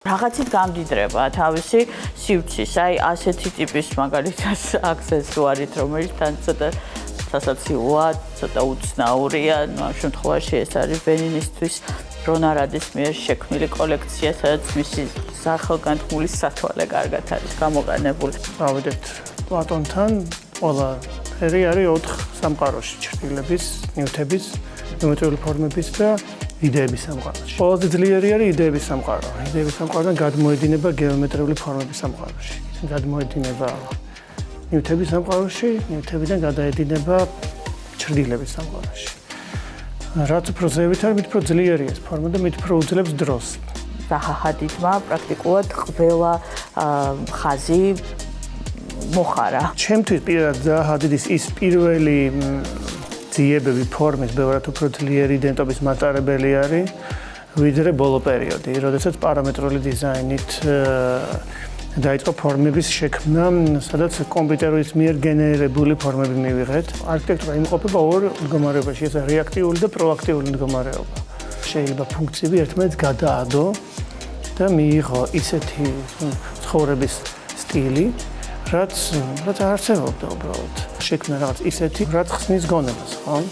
Რაღაცით გამდიდრება თავისი სივრცის, აი ასეთი ტიპის მაგალითად აქსესუარით, რომელიც თან ცოტა სასაცილოა, ცოტა უცნაურია, ну, ამ შემთხვევაში ეს არის ბენინისთვის რონა რადის მიერ შექმნილი კოლექცია, სადაც მისი სახელგანთქმული სათვალე კარგად არის გამოყენებული. ავედეთ პლატონთან ყველა ფერი არის 4 სამყაროში, ჩრდილების, ნივთების, გეომეტრიული ფორმების და იდეების სამყაროში. ყველაზე ძლიერი არის იდეების სამყარო. იდეების სამყაროდან გადმოედინება გეომეტრიული ფორმების სამყაროში. გადმოედინება ნივთების სამყაროში, ნივთებიდან გადაედინება ჩრდილების სამყაროში. რაც უფრო ზევით არის, მით უფრო ძლიერი ეს ფორმა და მით უფრო უძლებს დროს. ზაჰა ჰადიდმა პრაქტიკულად ყველა ხაზი მოხარა. ჩემთვის პირად ზაჰა ჰადიდის ის პირველი ძიებები ფორმის ბევრად უფრო ძლიერი იდენტობის მატარებელი არის, ვიდრე ბოლო პერიოდი, როდესაც პარამეტრული დიზაინით დაიწყო ფორმების შექმნა, სადაც კომპიუტერის მიერ გენერირებული ფორმები მივიღეთ. არქიტექტურა იმყოფება ორ მდგომარეობაში, ეს რეაქტიული და პროაქტიული მდგომარეობა. შეიძლება ფუნქციები ერთმანეთს გადაადო და მიიღო ისეთი ცხოვრების სტილი, რაც არსებობდა უბრალოდ. შექმნა რაღაც ისეთი, რაც ხსნის გონებას, ხო?